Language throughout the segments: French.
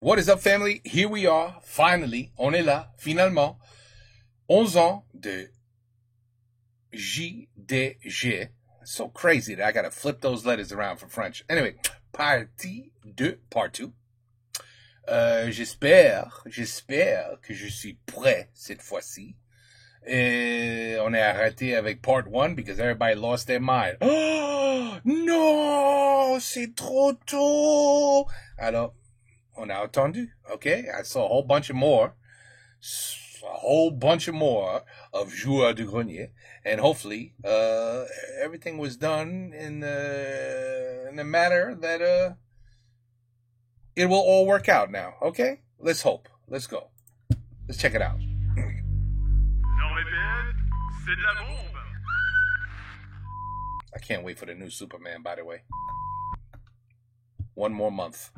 What is up, family? Here we are, finally. On est là, finalement. 11 ans de JDG. It's so crazy that I gotta flip those letters around for French. Anyway, partie 2, part 2. J'espère que je suis prêt cette fois-ci. Et on est arrêté avec part 1 because everybody lost their mind. Oh, non, c'est trop tôt. Alors, on a attendu, okay? I saw a whole bunch of more of Joueurs du Grenier, and hopefully, everything was done in a manner that, it will all work out now, okay? Let's hope. Let's go. Let's check it out. NordVPN, c'est de la bombe. I can't wait for the new Superman, by the way. One more month.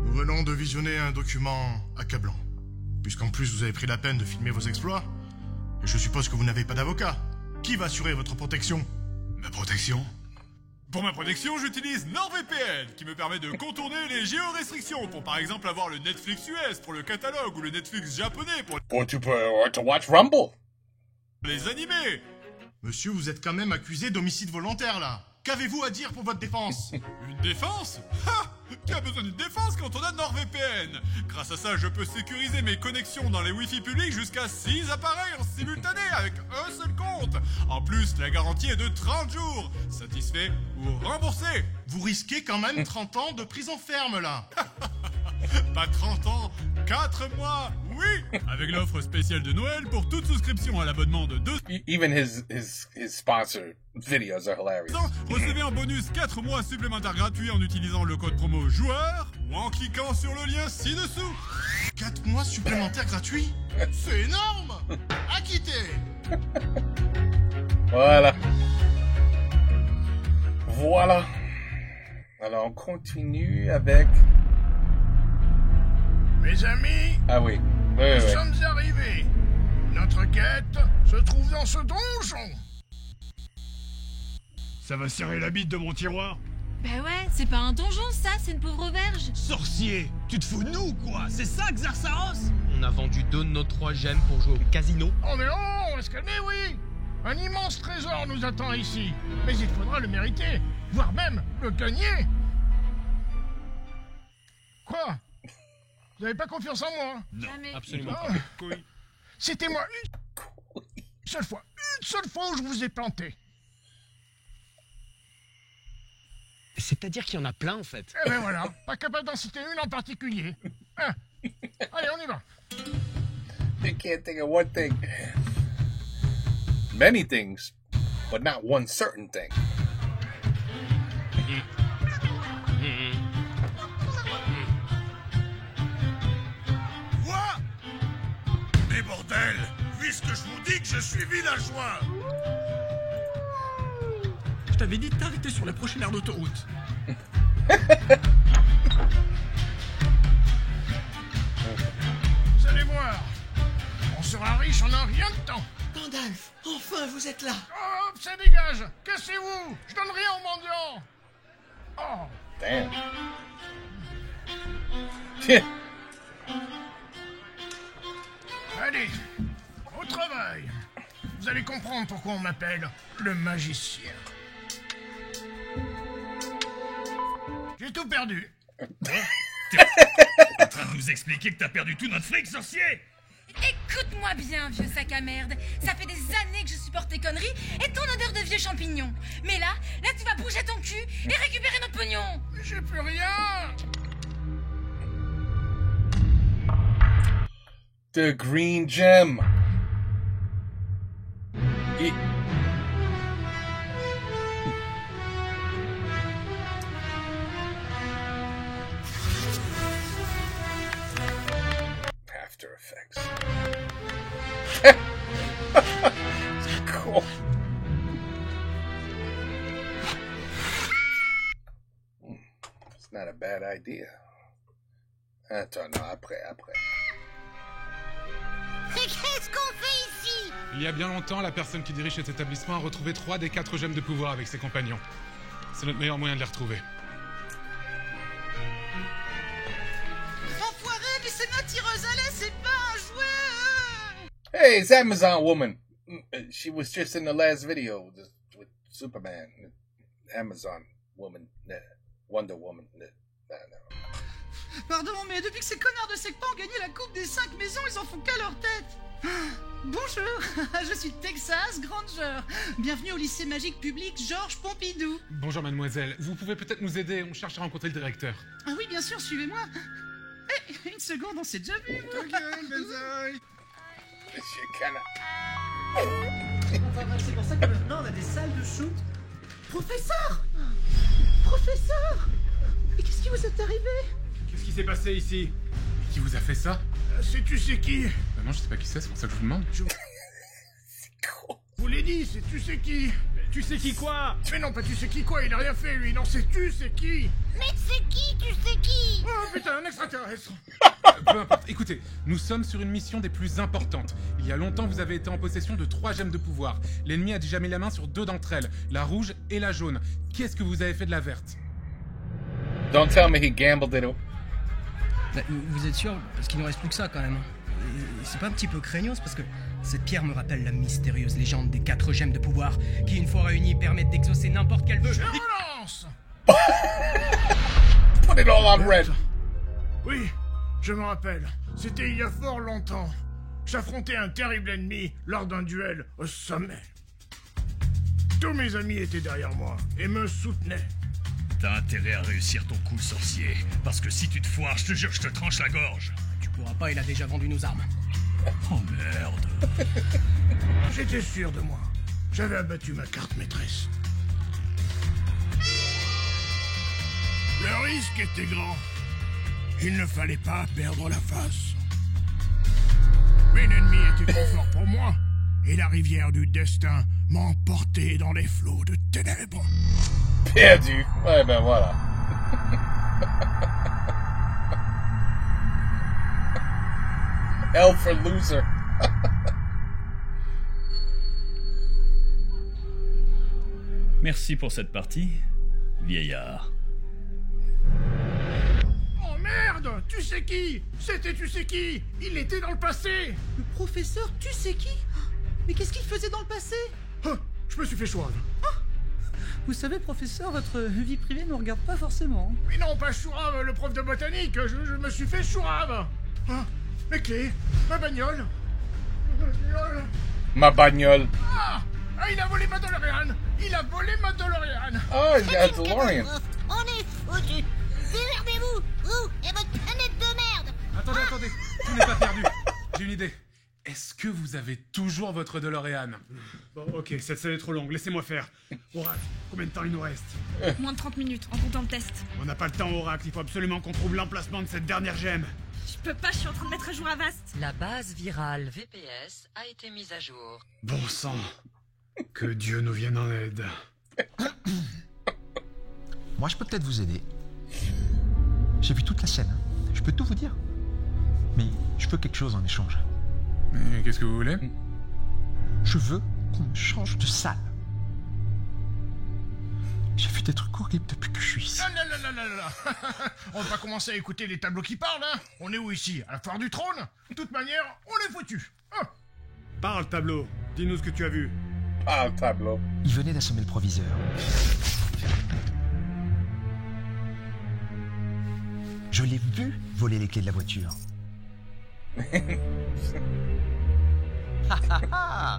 Nous venons de visionner un document accablant. Puisqu'en plus vous avez pris la peine de filmer vos exploits, et je suppose que vous n'avez pas d'avocat. Qui va assurer votre protection? Ma protection? Pour ma protection, j'utilise NordVPN, qui me permet de contourner les géorestrictions pour par exemple avoir le Netflix US pour le catalogue ou le Netflix japonais pour Or to watch Rumble. les animés. Monsieur, vous êtes quand même accusé d'homicide volontaire, là. Qu'avez-vous à dire pour votre défense? Une défense? Ha! Qui a besoin d'une défense quand on a NordVPN? Grâce à ça, je peux sécuriser mes connexions dans les Wi-Fi publics jusqu'à 6 appareils en simultané avec un seul compte. En plus, la garantie est de 30 jours. Satisfait ou remboursé? Vous risquez quand même 30 ans de prison ferme, là. Pas 30 ans, 4 mois, oui! Avec l'offre spéciale de Noël pour toute souscription à l'abonnement de 2 Even his sponsored videos are hilarious. ans, recevez en bonus 4 mois supplémentaires gratuits en utilisant le code promo joueur ou en cliquant sur le lien ci-dessous. 4 mois supplémentaires gratuits? C'est énorme! Acquitté! Voilà. Alors, on continue avec... Mes amis, Ah oui. nous sommes arrivés. Notre quête se trouve dans ce donjon. Ça va serrer la bite de mon tiroir. Bah ouais, c'est pas un donjon ça, c'est une pauvre auberge. Sorcier, tu te fous de nous quoi? C'est ça Xarsaros? On a vendu 2 de nos 3 gemmes pour jouer au casino. Oh mais oh, on va se calmer, oui. Un immense trésor nous attend ici. Mais il faudra le mériter, voire même le gagner. Quoi? Vous n'avez pas confiance en moi? Jamais. Absolument Ah, pas. Oui. C'était moi une seule fois où je vous ai planté. C'est-à-dire qu'il y en a plein en fait. Eh ben voilà, pas capable d'en citer une en particulier. Hein. Allez, on y va. They can't think of one thing. Many things, but not one certain thing. Quoi? Mais bordel, puisque je vous dis que je suis villageois. Je t'avais dit de t'arrêter sur la prochaine aire d'autoroute. Vous allez voir, on sera riche en un rien de temps. Gandalf, enfin vous êtes là. Hop, ça dégage. Cassez-vous, je donne rien aux mendiants. Oh, Damn. allez, au travail. Vous allez comprendre pourquoi on m'appelle le magicien. J'ai tout perdu. T'es en train de nous expliquer que t'as perdu tout notre fric, sorcier? Écoute-moi bien, vieux sac à merde. Ça fait des années que je supporte tes conneries et ton odeur de vieux champignons. Mais là tu vas bouger ton cul et récupérer notre pognon. J'ai plus rien. The green gem. It- After Effects. Cool. It's not a bad idea. Attends, non, après. Mais qu'est-ce qu'on fait ici? Il y a bien longtemps, la personne qui dirige cet établissement a retrouvé 3 des 4 gemmes de pouvoir avec ses compagnons. C'est notre meilleur moyen de les retrouver. Hey, it's Amazon Woman. She was just in the last video with Superman. Amazon Woman. Wonder Woman. Pardon, mais depuis que ces connards de secpan ont gagné la Coupe des 5 maisons, ils en font qu'à leur tête. Bonjour, je suis Texas Granger. Bienvenue au lycée magique public Georges Pompidou. Bonjour mademoiselle, vous pouvez peut-être nous aider, on cherche à rencontrer le directeur. Ah oui, bien sûr, suivez-moi. Eh, une seconde, on s'est déjà vu. Monsieur Cana. Enfin, c'est pour ça que maintenant on a des salles de shoot. Professeur! Professeur! Mais qu'est-ce qui vous est arrivé? Qu'est-ce qui s'est passé ici? Qui vous a fait ça? Sais-tu c'est qui? Non, je sais pas qui c'est pour ça que je vous demande. C'est con. Vous l'ai dit, c'est tu sais qui? Tu sais qui quoi? Mais non, pas tu sais qui quoi, il a rien fait lui, non, c'est tu sais qui? Mais c'est qui, tu sais qui? Oh putain, un extraterrestre! Peu importe, écoutez, nous sommes sur une mission des plus importantes. Il y a longtemps, vous avez été en possession de 3 gemmes de pouvoir. L'ennemi a déjà mis la main sur 2 d'entre elles, la rouge et la jaune. Qu'est-ce que vous avez fait de la verte? Don't tell me he gambled it. Bah, vous êtes sûr? Parce qu'il nous reste plus que ça quand même. Et c'est pas un petit peu craignos parce que cette pierre me rappelle la mystérieuse légende des 4 gemmes de pouvoir qui, une fois réunies, permettent d'exaucer n'importe quel vœu. Je relance! Put it all on red. Oui, je me rappelle. C'était il y a fort longtemps. J'affrontais un terrible ennemi lors d'un duel au sommet. Tous mes amis étaient derrière moi et me soutenaient. T'as intérêt à réussir ton coup, sorcier. Parce que si tu te foires, je te jure, je te tranche la gorge. Tu pourras pas, il a déjà vendu nos armes. Oh merde. J'étais sûr de moi. J'avais abattu ma carte maîtresse. Le risque était grand. Il ne fallait pas perdre la face. Mais l'ennemi était trop fort pour moi, et la rivière du destin m'a emporté dans les flots de ténèbres. Perdu. Ouais, ben voilà. L for loser. Merci pour cette partie, vieillard. Oh merde! Tu sais qui? C'était tu sais qui? Il était dans le passé! Le professeur, tu sais qui? Mais qu'est-ce qu'il faisait dans le passé? Ah, je me suis fait chourave. Vous savez, professeur, votre vie privée ne regarde pas forcément. Mais non, pas chourave, le prof de botanique, je me suis fait chourave. Ah, mes clés, ma bagnole. Ma bagnole. Ah, il a volé ma DeLorean. Il a volé ma DeLorean. Oh, il y a un DeLorean. On est foutus. Démerdez-vous, vous et votre planète de merde. Attendez, tout n'est pas perdu. J'ai une idée. Est-ce que vous avez toujours votre DeLorean? Bon, ok, cette scène est trop longue, laissez-moi faire. Oracle, combien de temps il nous reste? Moins de 30 minutes, en comptant le test. On n'a pas le temps, Oracle, il faut absolument qu'on trouve l'emplacement de cette dernière gemme. Je peux pas, je suis en train de mettre à jour Avast. La base virale VPS a été mise à jour. Bon sang, que Dieu nous vienne en aide. Moi, je peux peut-être vous aider. J'ai vu toute la scène. Je peux tout vous dire. Mais je veux quelque chose en échange. Mais qu'est-ce que vous voulez? Je veux qu'on me change de salle. J'ai vu des trucs horribles depuis que je suis ici. On va pas commencer à écouter les tableaux qui parlent, hein. On est où ici? À la foire du trône? De toute manière, on est foutus. Hein. Parle, tableau. Dis-nous ce que tu as vu. Parle, tableau. Il venait d'assommer le proviseur. Je l'ai vu voler les clés de la voiture.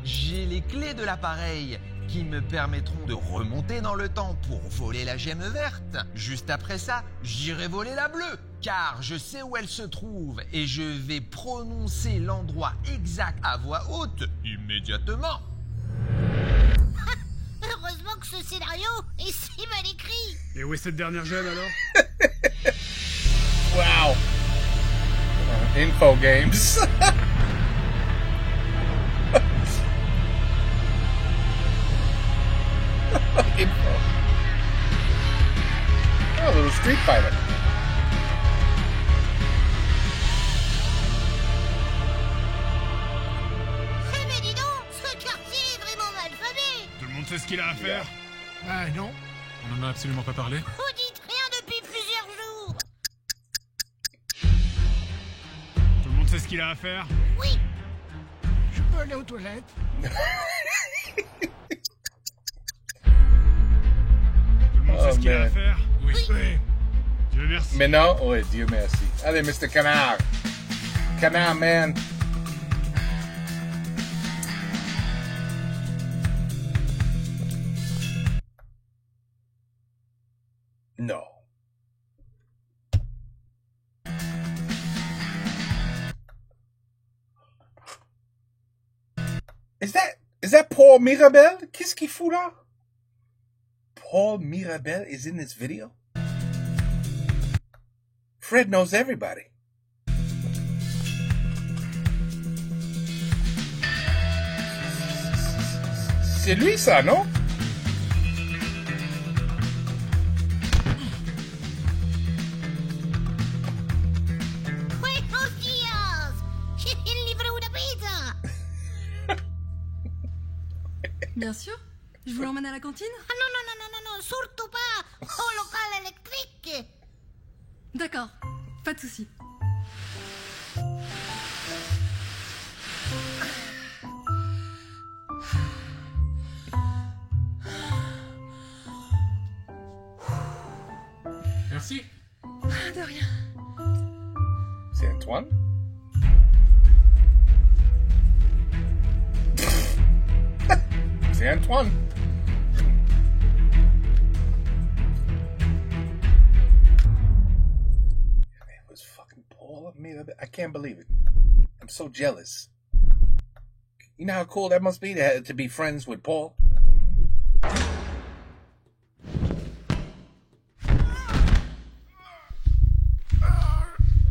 J'ai les clés de l'appareil qui me permettront de remonter dans le temps pour voler la gemme verte. Juste après ça, j'irai voler la bleue, car je sais où elle se trouve et je vais prononcer l'endroit exact à voix haute immédiatement. Heureusement que ce scénario est si mal écrit. Et où est cette dernière gemme alors? Wow. Info games. Info. Oh, little Street Fighter. Eh mais dis donc, ce quartier est vraiment mal famé. Tout le monde sait ce qu'il a à faire? Ah non. On en a absolument pas parlé. Vous dites rien depuis plusieurs jours. Tout le monde sait ce qu'il a à faire? Oui. Je peux aller aux toilettes? Tout le monde sait ce qu'il a à man. faire? Oui. Dieu merci. Mais non? Oui, Dieu merci. Allez, Mr. Canard. Canard, man. No. Is that Paul Mirabel? Qu'est-ce qu'il fout là? Paul Mirabel is in this video? Fred knows everybody. C'est lui ça, non? Buenos días. Il livre una pizza. Bien sûr. Je vous l'emmène à la cantine? Ah non, surtout pas. Au local électrique. D'accord. Pas de souci. Merci. De rien. C'est Antoine? C'est Antoine. It was fucking Paul Mirabel. I can't believe it. I'm so jealous. You know how cool that must be to be friends with Paul?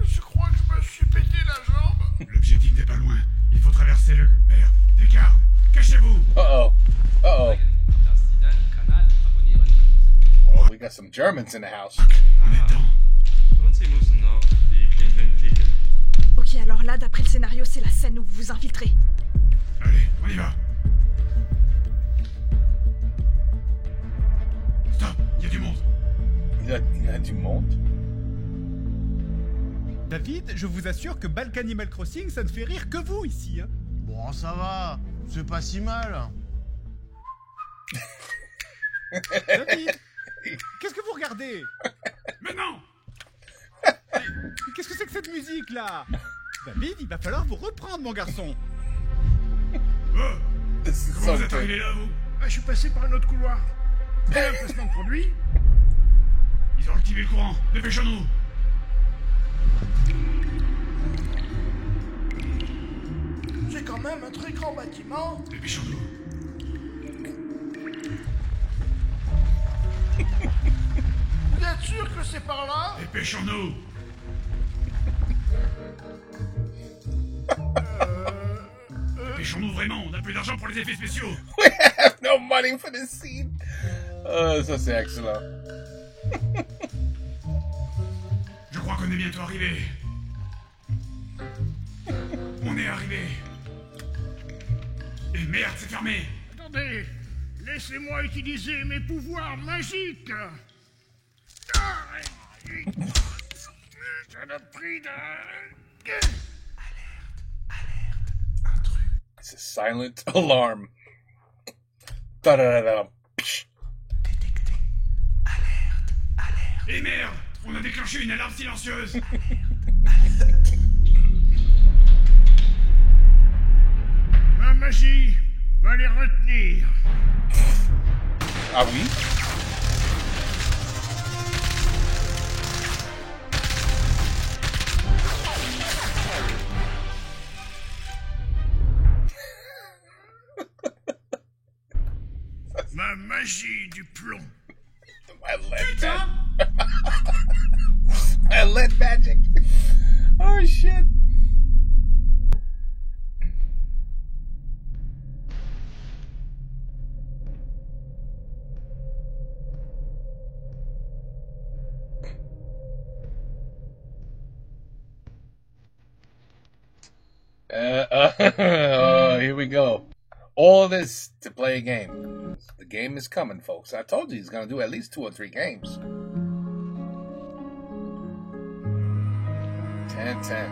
Je crois que je me suis pété la jambe. L'objectif n'est pas loin. Il faut traverser le... Merde. Des gardes. Cachez-vous. Uh-oh. Uh-oh. Oh, we got some Germans in the house. Ok, alors là, d'après le scénario, c'est la scène où vous vous infiltrez. Allez, on y va. Stop, il y a du monde. Il y a du monde? David, je vous assure que Balk Animal Crossing, ça ne fait rire que vous ici. Hein. Bon, ça va. C'est pas si mal. David, qu'est-ce que vous regardez? Mais non! Qu'est-ce que c'est que cette musique là? David, il va falloir vous reprendre, mon garçon. Comment vous êtes arrivé là, vous? Je suis passé par un autre couloir. Quel un placement de produit? Ils ont activé le courant. Dépêchons-nous. C'est quand même un très grand bâtiment. Dépêchons-nous. Vous êtes sûr que c'est par là? Dépêchons-nous. Dépêchons-nous vraiment, on n'a plus d'argent pour les effets spéciaux. We have no money for this scene. Ça c'est excellent. Je crois qu'on est bientôt arrivé. On est arrivé. Et merde, c'est fermé. Attendez, laissez-moi utiliser mes pouvoirs magiques. Ça a pris d'un... It's a silent alarm. Da-da-da-da. Et merde, on a déclenché une alarme silencieuse. Ma magie va les retenir. Ah oui? Ma magie du plomb. My lead magic. Oh shit. Oh, here we go. All this to play a game. The game is coming, folks. I told you he's going to do at least 2 or 3 games. 10-10.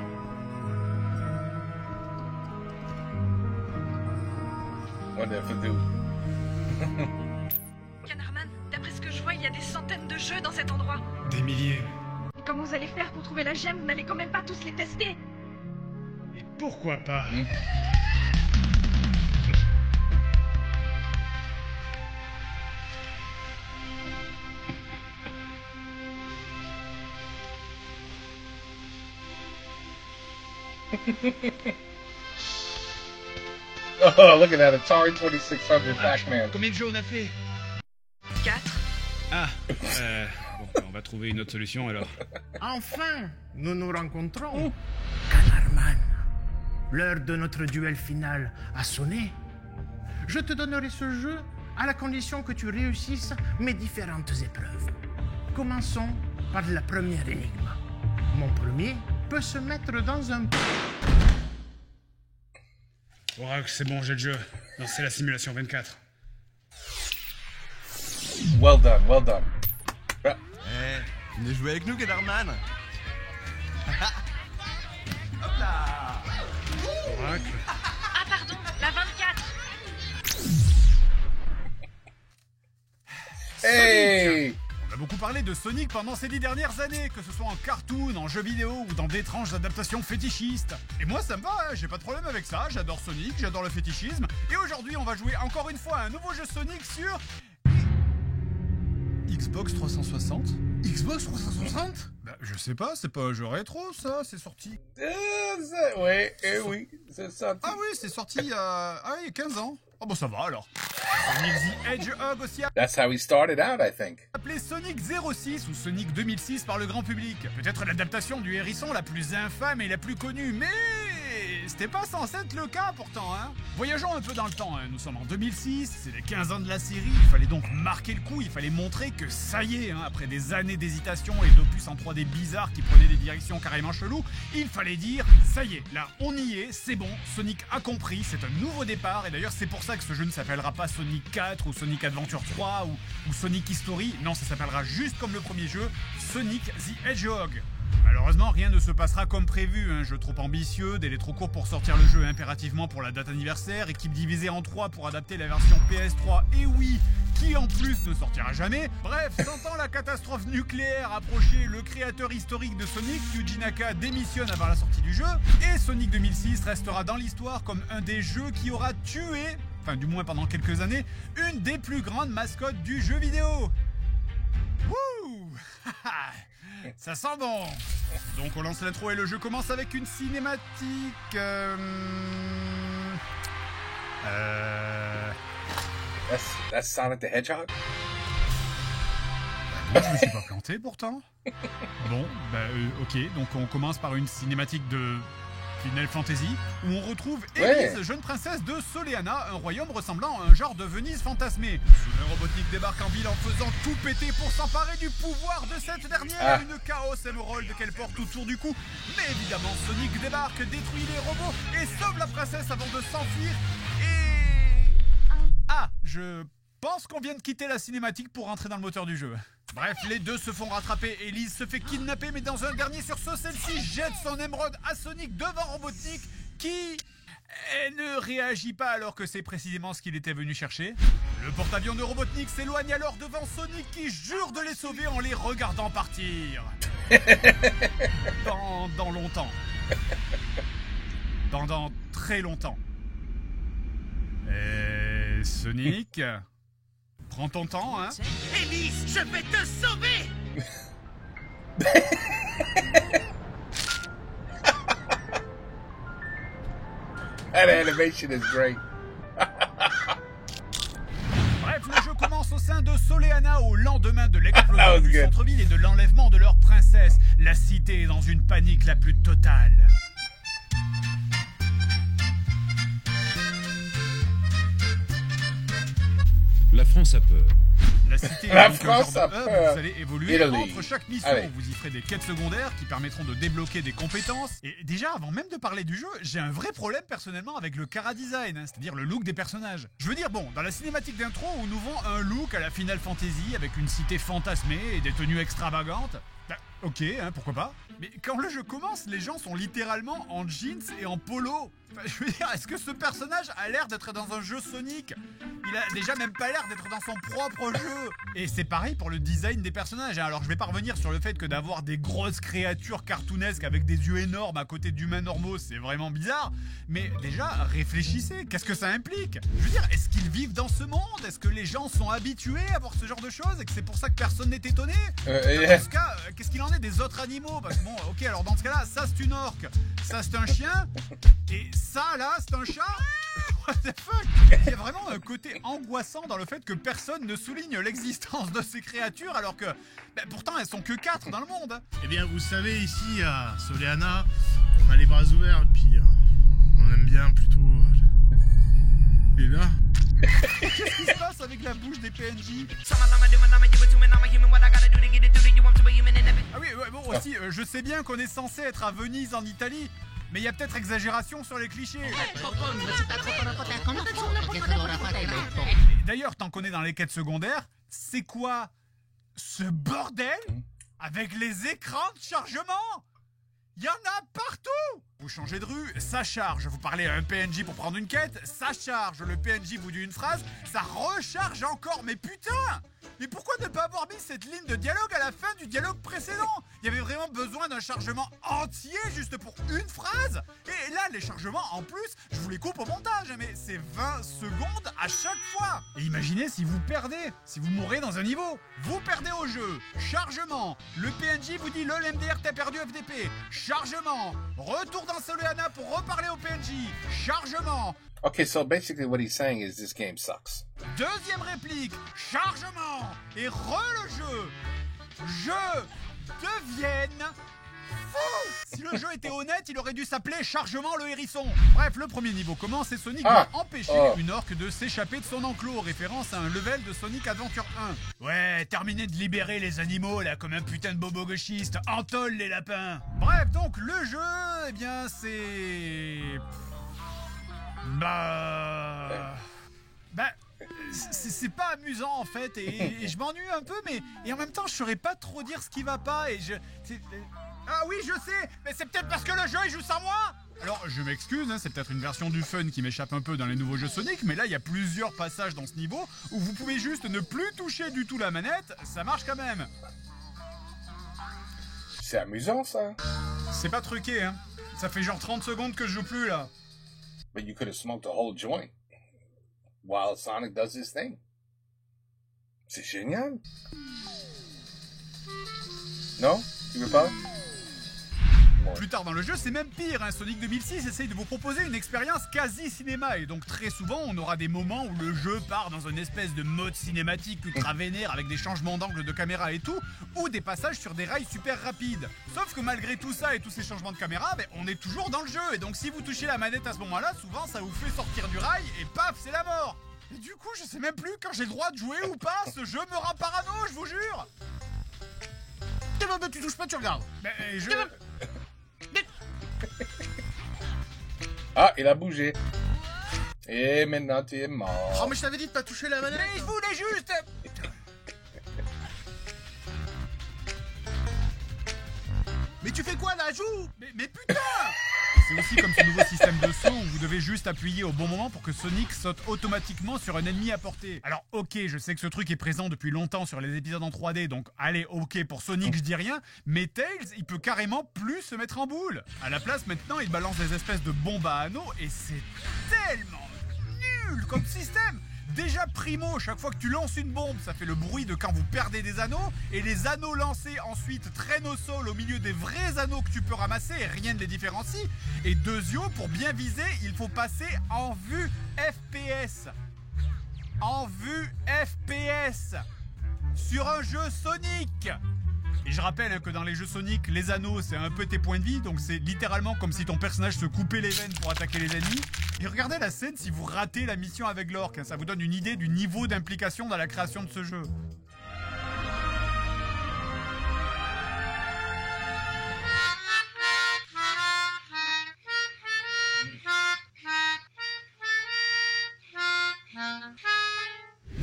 On a fait tout. Canarman, d'après ce que je vois, il y a des centaines de jeux dans cet endroit. Des milliers. Et comment vous allez faire pour trouver la gemme? Vous n'allez quand même pas tous les tester. Et pourquoi pas Oh, look at that Atari 2600 Pac-Man. Combien de jeux on a fait? 4. Ah, bon, on va trouver une autre solution alors. Enfin, nous nous rencontrons. Canarman, l'heure de notre duel final a sonné. Je te donnerai ce jeu à la condition que tu réussisses mes différentes épreuves. Commençons par la première énigme. Mon premier peut se mettre dans un... Oracle, c'est bon, j'ai le jeu. Non, c'est la simulation 24. Well done, well done. Venez jouer avec nous, Canarman. Hop là. Oracle. Ah pardon, la 24. Hey! On a beaucoup parlé de Sonic pendant ces 10 dernières années, que ce soit en cartoon, en jeu vidéo ou dans d'étranges adaptations fétichistes. Et moi ça me va, hein, j'ai pas de problème avec ça, j'adore Sonic, j'adore le fétichisme. Et aujourd'hui on va jouer encore une fois à un nouveau jeu Sonic sur... Xbox 360 ? Xbox 360 ? Bah je sais pas, c'est pas un jeu rétro ça, c'est sorti... Oui, c'est sorti. Ah oui, c'est sorti il y a 15 ans. Oh bon ça va alors. Sonic the Hedgehog aussi That's how he started out, I think. appelé Sonic 06 ou Sonic 2006 par le grand public. Peut-être l'adaptation du hérisson la plus infâme et la plus connue, mais c'était pas censé être le cas pourtant, hein. Voyageons un peu dans le temps, hein. Nous sommes en 2006, c'est les 15 ans de la série, il fallait donc marquer le coup, il fallait montrer que ça y est, hein, après des années d'hésitation et d'opus en 3D bizarres qui prenaient des directions carrément cheloues, il fallait dire, ça y est, là on y est, c'est bon, Sonic a compris, c'est un nouveau départ, et d'ailleurs c'est pour ça que ce jeu ne s'appellera pas Sonic 4 ou Sonic Adventure 3 ou Sonic History, non ça s'appellera juste comme le premier jeu, Sonic the Hedgehog. Malheureusement, rien ne se passera comme prévu, un jeu trop ambitieux, délai trop court pour sortir le jeu impérativement pour la date anniversaire, équipe divisée en 3 pour adapter la version PS3 et Wii, qui en plus ne sortira jamais. Bref, sentant la catastrophe nucléaire approcher, le créateur historique de Sonic, Yuji Naka, démissionne avant la sortie du jeu, et Sonic 2006 restera dans l'histoire comme un des jeux qui aura tué, enfin du moins pendant quelques années, une des plus grandes mascottes du jeu vidéo. Wouh. Ça sent bon. Donc on lance l'intro et le jeu commence avec une cinématique... That's Sonic the Hedgehog? Bon, je me suis pas planté pourtant. Bon, ok, donc on commence par une cinématique de Final Fantasy, où on retrouve Elise, jeune princesse de Soleanna, un royaume ressemblant à un genre de Venise fantasmée. Soudain Robotnik débarque en ville en faisant tout péter pour s'emparer du pouvoir de cette dernière, une Chaos Emerald qu'elle porte autour du cou. Mais évidemment, Sonic débarque, détruit les robots et sauve la princesse avant de s'enfuir. Et... Ah, je pense qu'on vient de quitter la cinématique pour rentrer dans le moteur du jeu. Bref, les deux se font rattraper, Elise se fait kidnapper, mais dans un dernier sursaut, celle-ci jette son émeraude à Sonic devant Robotnik, qui ne réagit pas alors que c'est précisément ce qu'il était venu chercher. Le porte-avions de Robotnik s'éloigne alors devant Sonic qui jure de les sauver en les regardant partir. Dans longtemps. Pendant très longtemps. Sonic... Prends ton temps, hein. Elise, je vais te sauver. That animation is great. Bref, le jeu commence au sein de Soleanna au lendemain de l'explosion du centre-ville et de l'enlèvement de leur princesse. La cité est dans une panique la plus totale. La France a peur. La cité est La donc France un genre de a hub peur. où vous allez évoluer Italy. entre chaque mission. Allez. Vous y ferez des quêtes secondaires qui permettront de débloquer des compétences. Et déjà, avant même de parler du jeu, j'ai un vrai problème personnellement avec le chara-design, hein, c'est-à-dire le look des personnages. Je veux dire, bon, dans la cinématique d'intro, on nous vend un look à la Final Fantasy avec une cité fantasmée et des tenues extravagantes. Ok, hein, pourquoi pas. Mais quand le jeu commence, les gens sont littéralement en jeans et en polo. Enfin, je veux dire, est-ce que ce personnage a l'air d'être dans un jeu Sonic? Il a déjà même pas l'air d'être dans son propre jeu. Et c'est pareil pour le design des personnages. Alors je vais pas revenir sur le fait que d'avoir des grosses créatures cartoonesques avec des yeux énormes à côté d'humains normaux, c'est vraiment bizarre. Mais déjà, réfléchissez, qu'est-ce que ça implique? Je veux dire, est-ce qu'ils vivent dans ce monde? Est-ce que les gens sont habitués à voir ce genre de choses et que c'est pour ça que personne n'est étonné? Dans ce cas, qu'est-ce qu'il en est des autres animaux? Parce que bon, ok, alors dans ce cas-là, ça c'est une orque, ça c'est un chien, et ça là c'est un chat. What the fuck? Il y a vraiment un côté angoissant dans le fait que personne ne souligne l'existence de ces créatures alors que pourtant elles sont que 4 dans le monde. Eh bien, vous savez, ici à Soleana, on a les bras ouverts et puis on aime bien plutôt. Et là. Qu'est-ce qui se passe avec la bouche des PNJ? Ah oui, ouais, bon aussi, je sais bien qu'on est censé être à Venise en Italie, mais il y a peut-être exagération sur les clichés. D'ailleurs, tant qu'on est dans les quêtes secondaires, c'est quoi ce bordel avec les écrans de chargement? Il y en a partout! Vous changez de rue, ça charge. Vous parlez à un PNJ pour prendre une quête, ça charge. Le PNJ vous dit une phrase, ça recharge encore. Mais putain! Mais pourquoi ne pas avoir mis cette ligne de dialogue à la fin du dialogue précédent? Il y avait vraiment besoin d'un chargement entier juste pour une phrase? Et là, les chargements, en plus, je vous les coupe au montage, mais c'est 20 secondes à chaque fois. Et imaginez si vous perdez, si vous mourrez dans un niveau. Vous perdez au jeu, chargement. Le PNJ vous dit, le MDR, t'as perdu FDP. Chargement. Retour dans Soleana pour reparler au PNJ. Chargement. Okay, so basically what he's saying is this game sucks. Deuxième réplique, chargement. Et le jeu. Je devienne fou. Si le jeu était honnête, il aurait dû s'appeler Chargement le hérisson. Bref, le premier niveau commence et Sonic doit empêcher une orque de s'échapper de son enclos, référence à un level de Sonic Adventure 1. Ouais, terminez de libérer les animaux là comme un putain de bobo gauchiste. Entole les lapins. Bref, donc le jeu, eh bien c'est... c'est pas amusant en fait et je m'ennuie un peu et en même temps je saurais pas trop dire ce qui va pas et ah oui je sais, mais c'est peut-être parce que le jeu il joue sans moi. Alors je m'excuse, hein, c'est peut-être une version du fun qui m'échappe un peu dans les nouveaux jeux Sonic, mais là il y a plusieurs passages dans ce niveau où vous pouvez juste ne plus toucher du tout la manette, ça marche quand même. C'est amusant ça. C'est pas truqué hein, ça fait genre 30 secondes que je joue plus là. But you could have smoked a whole joint while Sonic does his thing. C'est génial. Non? Tu veux pas? Plus tard dans le jeu, c'est même pire, hein. Sonic 2006 essaye de vous proposer une expérience quasi cinéma et donc très souvent on aura des moments où le jeu part dans une espèce de mode cinématique ultra vénère avec des changements d'angle de caméra et tout, ou des passages sur des rails super rapides. Sauf que malgré tout ça et tous ces changements de caméra, on est toujours dans le jeu et donc si vous touchez la manette à ce moment-là, souvent ça vous fait sortir du rail et paf, c'est la mort. Et du coup, je sais même plus quand j'ai le droit de jouer ou pas, ce jeu me rend parano, je vous jure. Tu touches pas, tu regardes. Ah, il a bougé. Et maintenant tu es mort. Oh mais je t'avais dit de pas toucher la manette. Mais je voulais juste... Mais tu fais quoi là, joue? Mais putain! C'est aussi comme ce nouveau système de saut où vous devez juste appuyer au bon moment pour que Sonic saute automatiquement sur un ennemi à portée. Alors ok, je sais que ce truc est présent depuis longtemps sur les épisodes en 3D, donc allez, ok, pour Sonic je dis rien, mais Tails, il peut carrément plus se mettre en boule. À la place, maintenant, il balance des espèces de bombes à anneaux et c'est tellement nul comme système. Déjà primo, chaque fois que tu lances une bombe, ça fait le bruit de quand vous perdez des anneaux, et les anneaux lancés ensuite traînent au sol au milieu des vrais anneaux que tu peux ramasser et rien ne les différencie. Et deuxièmement, pour bien viser, il faut passer en vue FPS. En vue FPS sur un jeu Sonic. Et je rappelle que dans les jeux Sonic, les anneaux c'est un peu tes points de vie, donc c'est littéralement comme si ton personnage se coupait les veines pour attaquer les ennemis. Et regardez la scène si vous ratez la mission avec l'orque, hein, ça vous donne une idée du niveau d'implication dans la création de ce jeu.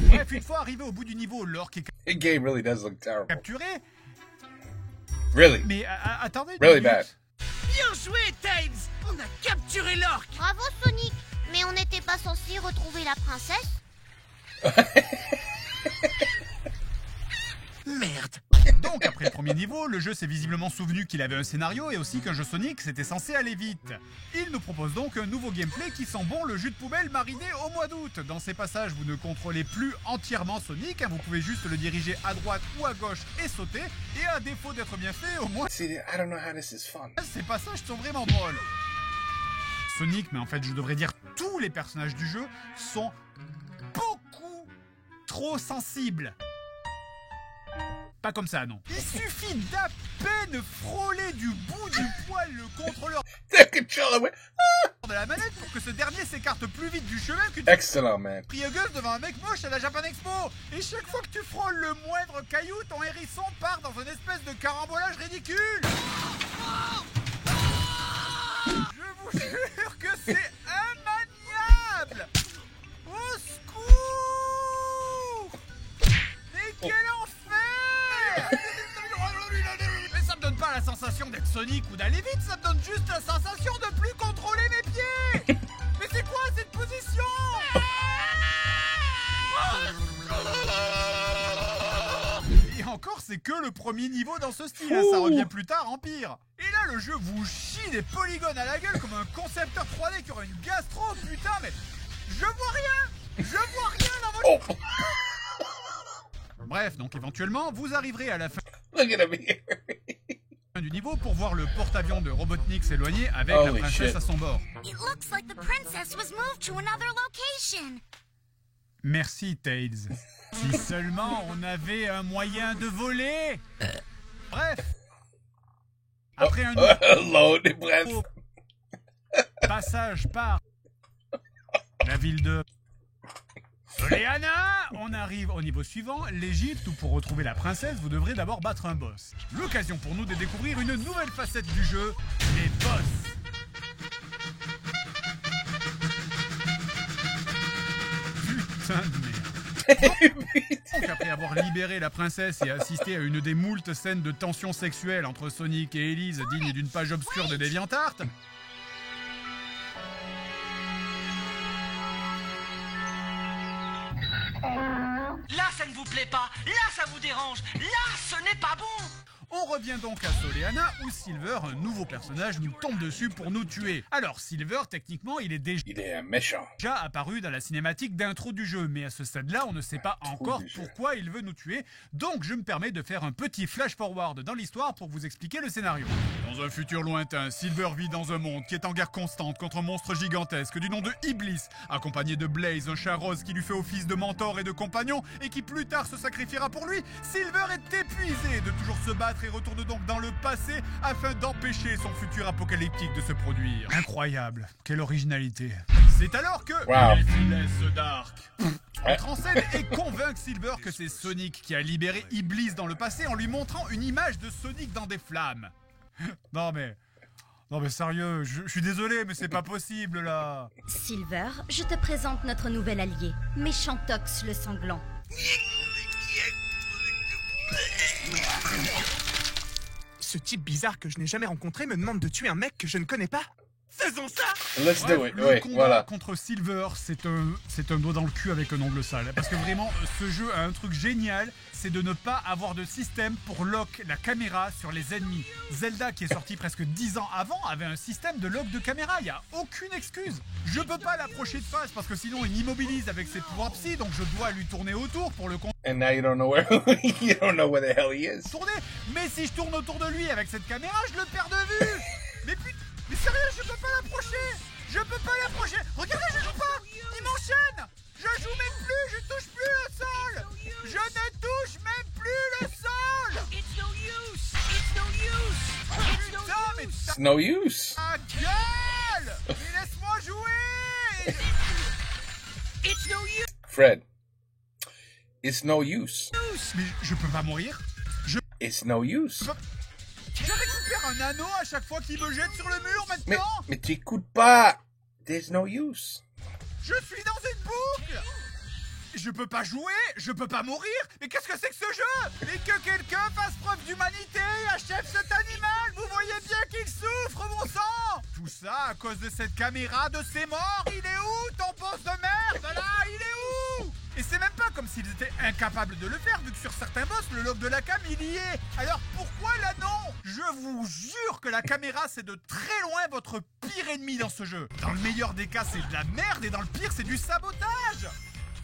Bref, une fois arrivé au bout du niveau, l'orque est The game really does look terrible. capturé. Really? Mais attendez. Really bad. Bien joué, Tails! On a capturé l'orque! Bravo, Sonic. Mais on n'était pas censé retrouver la princesse? Merde! Donc, après le premier niveau, le jeu s'est visiblement souvenu qu'il avait un scénario et aussi qu'un jeu Sonic c'était censé aller vite. Il nous propose donc un nouveau gameplay qui sent bon le jus de poubelle mariné au mois d'août. Dans ces passages, vous ne contrôlez plus entièrement Sonic, vous pouvez juste le diriger à droite ou à gauche et sauter, et à défaut d'être bien fait, au moins... See, I don't know how this is fun. Ces passages sont vraiment drôles. Sonic, mais en fait je devrais dire tous les personnages du jeu, sont beaucoup trop sensibles. Pas comme ça, non. Il suffit d'à peine frôler du bout du poil le contrôleur de la manette pour que ce dernier s'écarte plus vite du chemin qu'une Excellent, man. priegueuse devant un mec moche à la Japan Expo. Et chaque fois que tu frôles le moindre caillou, ton hérisson part dans une espèce de carambolage ridicule. Je vous jure que c'est immaniable. Au secours! Mais quel enfer! Mais ça me donne pas la sensation d'être Sonic ou d'aller vite, ça me donne juste la sensation de plus contrôler mes pieds. Mais c'est quoi cette position? Et encore, c'est que le premier niveau dans ce style, hein, ça revient plus tard en pire. Et là, le jeu vous chie des polygones à la gueule comme un concepteur 3D qui aurait une gastro, putain, mais je vois rien. Je vois rien dans votre... Bref, donc éventuellement, vous arriverez à la fin du niveau pour voir le porte-avions de Robotnik s'éloigner avec la princesse à son bord. It looks like the princess was moved to another location. Merci, Tails. Si seulement on avait un moyen de voler. Bref. Après un nouveau passage par la ville de Soleana, on arrive au niveau suivant, l'Égypte, où pour retrouver la princesse, vous devrez d'abord battre un boss. L'occasion pour nous de découvrir une nouvelle facette du jeu, les boss. Putain de merde. Donc après avoir libéré la princesse et assisté à une des moultes scènes de tension sexuelle entre Sonic et Elise digne d'une page obscure de DeviantArt, Là, ça ne vous plaît pas. Là, ça vous dérange. Là, ce n'est pas bon. on revient donc à Soleana où Silver, un nouveau personnage, nous tombe dessus pour nous tuer. Alors Silver, techniquement, il est un méchant. Déjà apparu dans la cinématique d'intro du jeu, mais à ce stade-là, on ne sait pas encore pourquoi il veut nous tuer. Donc je me permets de faire un petit flash forward dans l'histoire pour vous expliquer le scénario. Dans un futur lointain, Silver vit dans un monde qui est en guerre constante contre un monstre gigantesque du nom de Iblis, accompagné de Blaze, un chat rose qui lui fait office de mentor et de compagnon et qui plus tard se sacrifiera pour lui. Silver est épuisé de toujours se battre et retourne donc dans le passé afin d'empêcher son futur apocalyptique de se produire. Incroyable, quelle originalité. C'est alors que Nephiles Dark entre en scène et convainc Silver que c'est Sonic qui a libéré Iblis dans le passé en lui montrant une image de Sonic dans des flammes. Non mais sérieux, je suis désolé mais c'est pas possible là. Silver, je te présente notre nouvel allié, Méchantox le sanglant. Ce type bizarre que je n'ai jamais rencontré me demande de tuer un mec que je ne connais pas. Faisons ça. Let's do it. Le combat contre Silver, c'est un doigt dans le cul avec un ongle sale. Parce que vraiment, ce jeu a un truc génial, c'est de ne pas avoir de système pour lock la caméra sur les ennemis. Zelda, qui est sorti presque 10 ans avant, avait un système de lock de caméra. Il n'y a aucune excuse. Je peux pas l'approcher de face parce que sinon il m'immobilise avec ses pouvoirs psy, donc je dois lui tourner autour pour le And now you don't know where the hell he is. Tourner. Mais si je tourne autour de lui avec cette caméra, je le perds de vue. Mais sérieux, je peux pas l'approcher. Je peux pas l'approcher. Regardez, je joue pas. Il m'enchaîne. Je joue même plus, je touche plus le sol. Je ne touche même plus le sol. It's no use. It's no use. Putain, mais It's no use. Ta gueule. Mais laisse-moi jouer. It's no use. Fred. It's no use. Mais je peux pas mourir. It's no use. Je récupère un anneau à chaque fois qu'il me jette sur le mur maintenant. Mais t'écoutes pas. There's no use. Je suis dans une boucle. Je peux pas jouer, je peux pas mourir. Mais qu'est-ce que c'est que ce jeu? Et que quelqu'un fasse preuve d'humanité et achève cet animal. Vous voyez bien qu'il souffre, mon sang. Tout ça à cause de cette caméra, de ses morts. Il est où ton poste de merde là? Il est où? Et c'est même pas comme s'ils étaient incapables de le faire, vu que sur certains boss, le lock de la cam, il y est. Alors pourquoi là non? Je vous jure que la caméra, c'est de très loin votre pire ennemi dans ce jeu. Dans le meilleur des cas, c'est de la merde, et dans le pire, c'est du sabotage.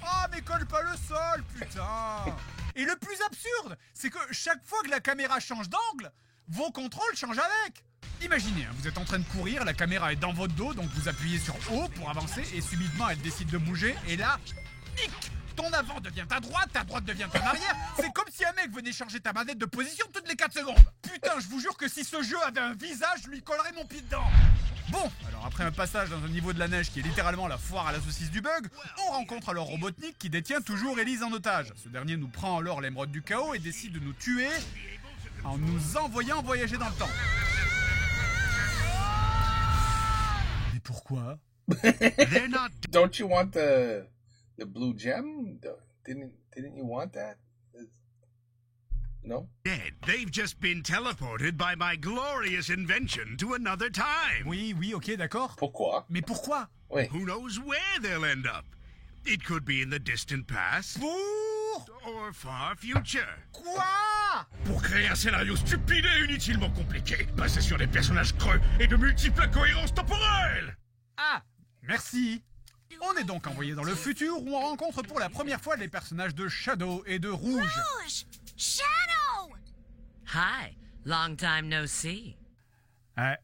Oh, mais colle pas le sol, putain. Et le plus absurde, c'est que chaque fois que la caméra change d'angle, vos contrôles changent avec. Imaginez, vous êtes en train de courir, la caméra est dans votre dos, donc vous appuyez sur O pour avancer, et subitement, elle décide de bouger, et là, hic, ton avant devient ta droite devient ton arrière. C'est comme si un mec venait changer ta manette de position toutes les 4 secondes. Putain, je vous jure que si ce jeu avait un visage, je lui collerais mon pied dedans. Bon, alors après un passage dans un niveau de la neige qui est littéralement la foire à la saucisse du bug, on rencontre alors Robotnik qui détient toujours Elise en otage. Ce dernier nous prend alors l'émeraude du chaos et décide de nous tuer en nous envoyant voyager dans le temps. Mais pourquoi? Don't you want the blue gem? Didn't you want that? No? Dead. They've just been teleported by my glorious invention to another time. Oui, ok, d'accord. Pourquoi? Mais pourquoi? Oui. Who knows where they'll end up? It could be in the distant past. Or far future. Quoi? Pour créer un scénario stupide et inutilement compliqué, basé sur des personnages creux et de multiples incohérences temporelles. Ah, merci. On est donc envoyé dans le futur où on rencontre pour la première fois les personnages de Shadow et de Rouge. Shadow! Hi, long time no see. Ouais.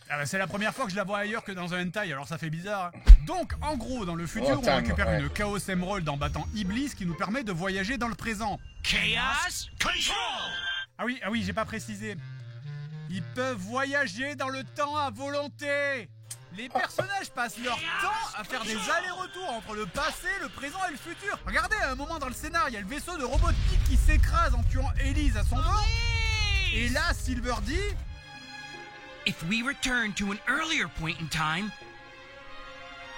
Ah bah c'est la première fois que je la vois ailleurs que dans un hentai, alors ça fait bizarre. Donc, en gros, dans le futur, on récupère une Chaos Emerald en battant Iblis qui nous permet de voyager dans le présent. Chaos Control! Ah oui, j'ai pas précisé. Ils peuvent voyager dans le temps à volonté. Les personnages passent leur temps à faire des allers-retours entre le passé, le présent et le futur. Regardez, à un moment dans le scénar, il y a le vaisseau de Robotnik qui s'écrase en tuant Elise à son bord. Et là, Silver dit... If we return to an earlier point in time,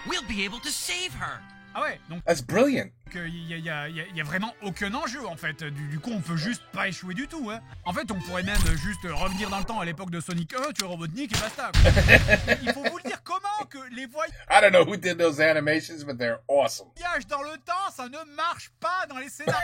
we'll be able to save her. Ah ouais, donc... That's brilliant. Il y a vraiment aucun enjeu en fait. Du coup, on peut juste pas échouer du tout. Hein. En fait, on pourrait même juste revenir dans le temps à l'époque de Sonic 1, tuer Robotnik et basta. Il faut vous le dire comment que les voyages... I don't know who did those animations, but they're awesome. Voyages dans le temps, ça ne marche pas dans les scénarios.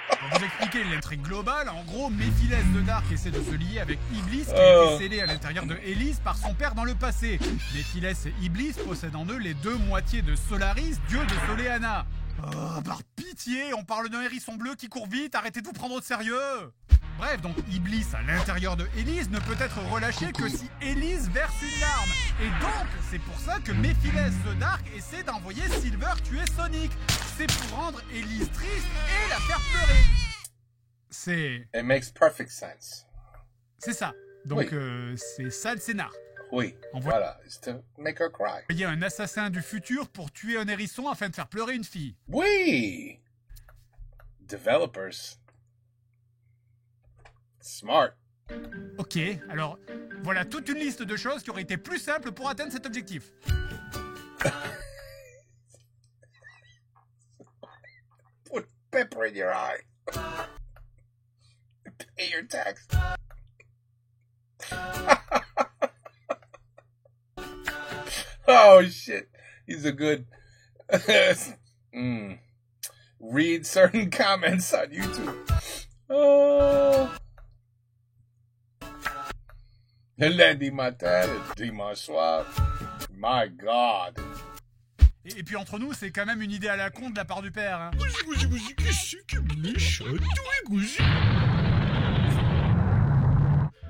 Pour vous expliquer l'intrigue globale, en gros, Méphiles de Dark essaie de se lier avec Iblis qui a été scellé à l'intérieur de Elise par son père dans le passé. Méphiles et Iblis possèdent en eux les deux moitiés de Solaris, dieu de Soleanna. Oh, par pitié, on parle d'un hérisson bleu qui court vite, arrêtez de vous prendre au sérieux. Bref, donc Iblis à l'intérieur de Elise ne peut être relâché que si Elise verse une larme. Et donc, c'est pour ça que Méphiles the Dark essaie d'envoyer Silver tuer Sonic. C'est pour rendre Elise triste et la faire pleurer. C'est... It makes perfect sense. C'est ça. Donc, c'est ça le scénar. Oui, voilà, it's to make her cry. Il y a un assassin du futur pour tuer un hérisson afin de faire pleurer une fille. Oui! Developers. Smart. Ok, alors, voilà toute une liste de choses qui auraient été plus simples pour atteindre cet objectif. Put pepper in your eye. Pay your tax. Oh shit, he's a good read certain comments on YouTube. Oh, lundi matin, dimanche soir. My God. Et puis entre nous, c'est quand même une idée à la con de la part du père. Hein.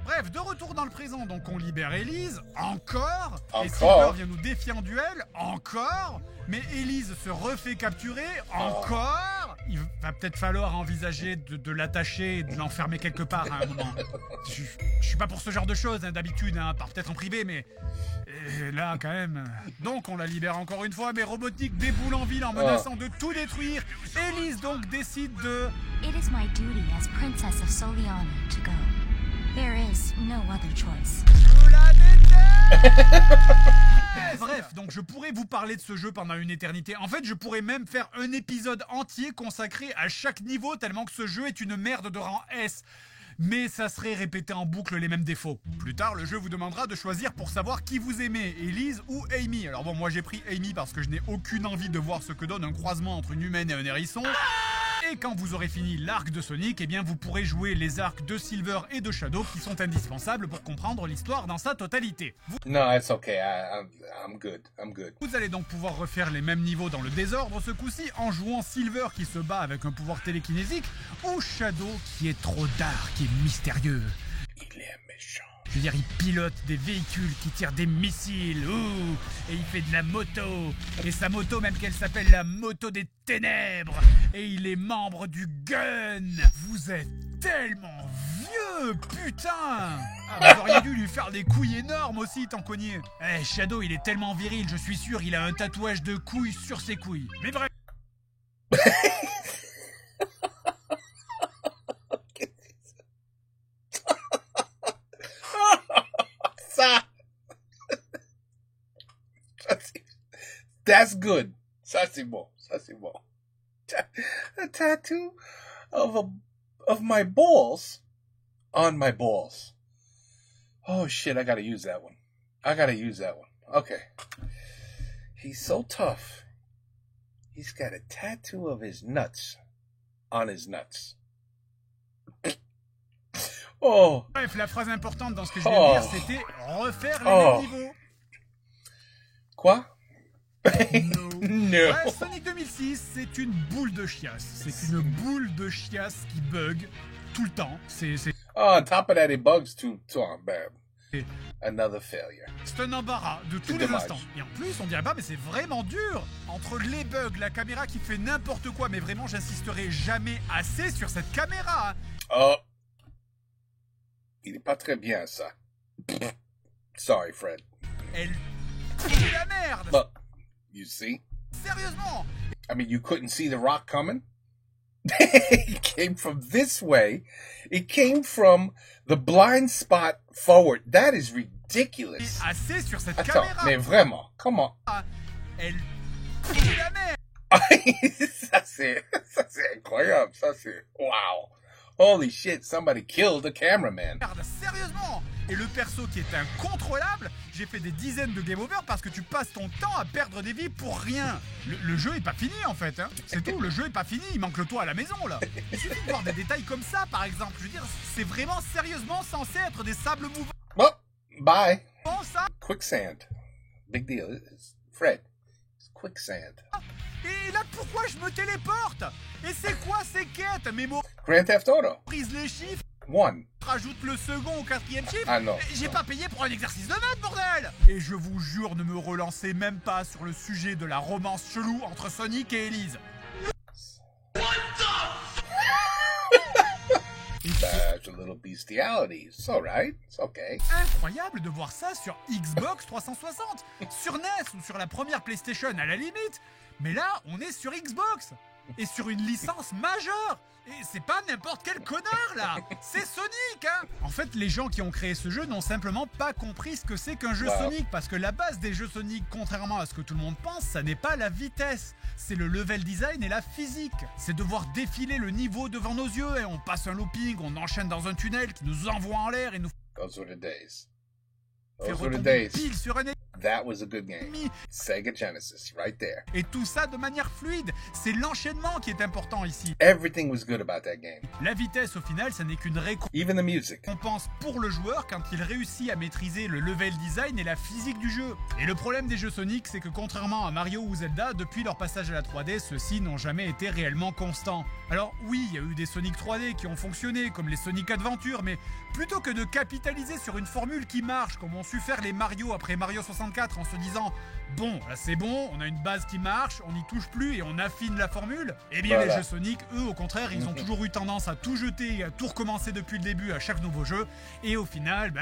Bref, de retour dans le présent, donc on libère Elise, encore. Et Silver vient nous défier en duel, encore. Mais Elise se refait capturer, encore. Il va peut-être falloir envisager de l'attacher et de l'enfermer quelque part à un moment. Je suis pas pour ce genre de choses, hein, d'habitude, hein, part peut-être en privé, mais... là, quand même... Donc, on la libère encore une fois, mais Robotnik déboule en ville en menaçant de tout détruire. Elise, donc, décide de... It is my duty as Princess of Soleanna to go. There is no other choice. Je la déteste. Bref, donc je pourrais vous parler de ce jeu pendant une éternité. En fait, je pourrais même faire un épisode entier consacré à chaque niveau tellement que ce jeu est une merde de rang S. Mais ça serait répéter en boucle les mêmes défauts. Plus tard, le jeu vous demandera de choisir pour savoir qui vous aimez, Elise ou Amy. Alors bon, moi j'ai pris Amy parce que je n'ai aucune envie de voir ce que donne un croisement entre une humaine et un hérisson. Et quand vous aurez fini l'arc de Sonic, eh bien vous pourrez jouer les arcs de Silver et de Shadow qui sont indispensables pour comprendre l'histoire dans sa totalité. No, it's okay. I'm good. I'm good. Vous allez donc pouvoir refaire les mêmes niveaux dans le désordre ce coup-ci en jouant Silver qui se bat avec un pouvoir télékinésique ou Shadow qui est trop dark et mystérieux. Il est méchant. Je veux dire, il pilote des véhicules qui tirent des missiles, ouh, et il fait de la moto, et sa moto même qu'elle s'appelle la moto des ténèbres, et il est membre du gun. Vous êtes tellement vieux, putain. Ah, vous auriez dû lui faire des couilles énormes aussi, tant cogné. Eh, Shadow, il est tellement viril, je suis sûr, il a un tatouage de couilles sur ses couilles. Mais bref. That's good. Ça c'est bon. Ça c'est bon. A tattoo of my balls on my balls. Oh shit, I gotta use that one. Okay. He's so tough. He's got a tattoo of his nuts on his nuts. Oh. Bref, la phrase importante dans ce que je viens de dire, c'était refaire les mêmes niveaux. Quoi? No. Ouais, Sonic 2006, c'est une boule de chiasse. C'est une boule de chiasse qui bug tout le temps. Oh, on top of that, it bugs too bad. Another failure. C'est un embarras de tous les instants. Et en plus, on dirait pas, mais c'est vraiment dur. Entre les bugs, la caméra qui fait n'importe quoi, mais vraiment, j'insisterai jamais assez sur cette caméra. Oh. Il est pas très bien, ça. Sorry, Fred. Elle fout la merde. Look, you see? Sérieusement. I mean, you couldn't see the rock coming? It came from this way. It came from the blind spot forward. That is ridiculous. Assez sur cette caméra. Mais vraiment, comment? Elle fout la merde. ça c'est incroyable. Ça c'est wow. Holy shit, somebody killed the cameraman. Sérieusement. Et le perso qui est incontrôlable, j'ai fait des dizaines de game over parce que tu passes ton temps à perdre des vies pour rien. Le jeu est pas fini en fait, hein. C'est tout, le jeu est pas fini, il manque le toit à la maison là. Il suffit de voir des détails comme ça par exemple. Je veux dire, c'est vraiment sérieusement censé être des sables mouvants. Oh, bye. Bon ça. Quicksand. Big deal. Fred. Quicksand. Et là pourquoi je me téléporte? Et c'est quoi ces quêtes? Grand Theft Auto. Prise les chiffres. One. Rajoute le second au quatrième chiffre. Ah non. J'ai pas payé pour un exercice de maths, bordel. Et je vous jure, ne me relancez même pas sur le sujet de la romance chelou entre Sonic et Elise. That's a little bestiality. It's alright. It's okay. Incroyable de voir ça sur Xbox 360, sur NES ou sur la première PlayStation à la limite. Mais là, on est sur Xbox et sur une licence majeure. Et c'est pas n'importe quel connard là. C'est Sonic, hein. En fait, les gens qui ont créé ce jeu n'ont simplement pas compris ce que c'est qu'un jeu Sonic. Parce que la base des jeux Sonic, contrairement à ce que tout le monde pense, ça n'est pas la vitesse. C'est le level design et la physique. C'est de voir défiler le niveau devant nos yeux. Et on passe un looping, on enchaîne dans un tunnel qui nous envoie en l'air et nous... Those were the days. Those were the days. Pile sur un... That was a good game. Sega Genesis, right there. Et tout ça de manière fluide. C'est l'enchaînement qui est important ici. Everything was good about that game. La vitesse, au final, ça n'est qu'une Even the music. récompense pour le joueur quand il réussit à maîtriser le level design et la physique du jeu. Et le problème des jeux Sonic, c'est que contrairement à Mario ou Zelda, depuis leur passage à la 3D, ceux-ci n'ont jamais été réellement constants. Alors oui, il y a eu des Sonic 3D qui ont fonctionné, comme les Sonic Adventure, mais plutôt que de capitaliser sur une formule qui marche, comme ont su faire les Mario après Mario 64, en se disant bon, là c'est bon, on a une base qui marche, on n'y touche plus et on affine la formule. Eh bien les jeux Sonic, eux au contraire, ils ont toujours eu tendance à tout jeter et à tout recommencer depuis le début à chaque nouveau jeu. Et au final,